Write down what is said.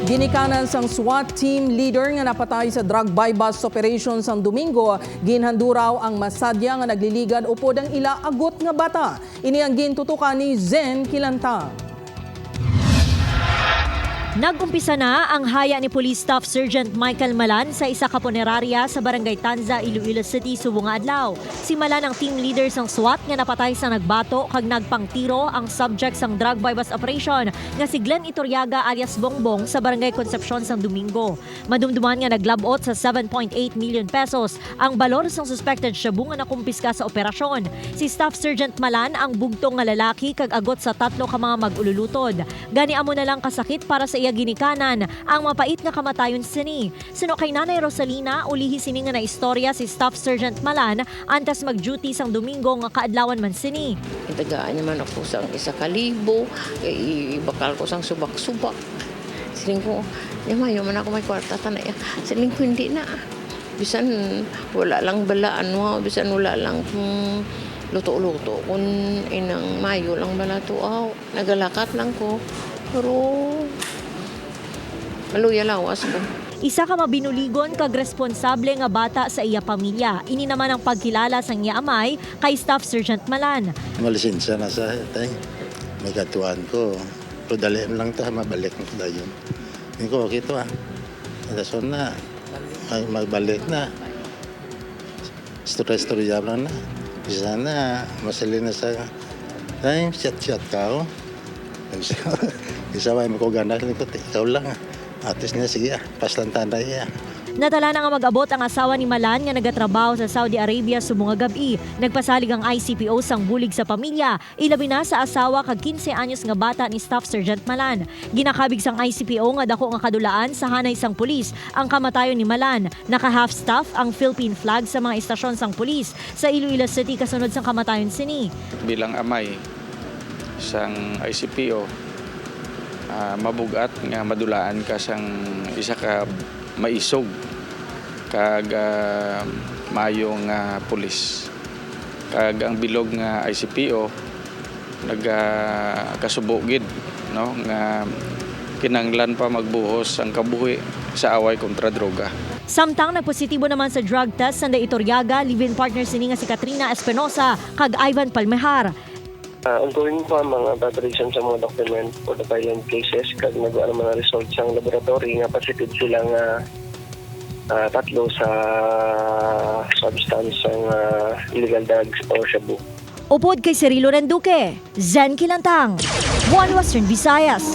Ginikanan sang SWAT team leader nga napatay sa drug buy-bust operation sang Domingo, ginhanduraw ang masadya nga nagliligad upod ang ila agot nga bata. Ini ang gintutukan ni Zen Kilantang. Nag-umpisa na ang haya ni Police Staff Sergeant Michael Malan sa isa ka punerarya sa Barangay Tanza, Iloilo City, subong nga adlaw. Si Malan ang team leader sang SWAT nga napatay sa nagbato kag nagpangtiro ang subject sang drug buy-bust operation nga si Glenn Iturriaga alias Bongbong sa Barangay Concepcion sang Domingo. Madumduman nga naglabot sa 7.8 million pesos ang balor sang suspected shabu nga nakumpiska sa operasyon. Si Staff Sergeant Malan ang bugtong nga lalaki kag agot sa 3 ka mga mag-ululutod. Gani amo na lang kasakit para sa iya ginikanan ang mapait nga kamatayon sini. Sino kay Nanay Rosalina, ulihi sini nga na istorya si Staff Sergeant Malan antas mag-duty sang Domingo nga kaadlawan man sini. Itagaan naman ako sang 1,000, ibakal ko sang subak-subak. Siling ko, mayo man ako may kwarta tanay. Siling ko hindi na. Bisan wala lang balaan mo, bisan wala lang luto-luto. Kung inang mayo lang bala to, nagalakat lang ko. Pero maluya lawas ko. Isa ka mabinuligon kag responsable nga bata sa iya pamilya. Ini naman ang pagkilala sang iya amay kay Staff Sergeant Malan. Malisensya na sa tay. May katuan ko. Pero dali lang ta, mabalik na ta yun. Hindi ko, okay to Rason na. Magbalik na. Story lang na. Bisa na, masali na sa time, chat ka ako. Isa ba, may kuganda, ikaw lang Atis niya, sige paslan tanda niya. Natala na nga mag-abot ang asawa ni Malan nga nagatrabaho sa Saudi Arabia sumong gabi. Nagpasalig ang ICPO sang bulig sa pamilya, ilabi na sa asawa kag 15 anyos nga bata ni Staff Sergeant Malan. Ginakabig sang ICPO nga dako nga kadulaan sa hanay sang pulis ang kamatayon ni Malan. Naka-half staff ang Philippine flag sa mga istasyon sang pulis sa Iloilo City kasunod sang kamatayon sini. Bilang amay sang ICPO, mabugat nga madulaan ka sang isa ka maisog kag mayong pulis. Kag ang bilog nga ICPO kasubogid no nga kinanglan pa magbuhos ang kabuhi sa away kontra droga. Samtang nagpositibo naman sa drug test sa Iturriaga, live-in partner sini nga si Katrina Espinosa kag Ivan Palmehar. Ongoing pa ang mga preparation sa mga document for the violent cases kag nagawa ang mga results sa laboratory nga positive silang 3 sa substance ng illegal drugs or shabu. Upod kay Cirilo Renduque, Zen Kilantang, One Western Visayas.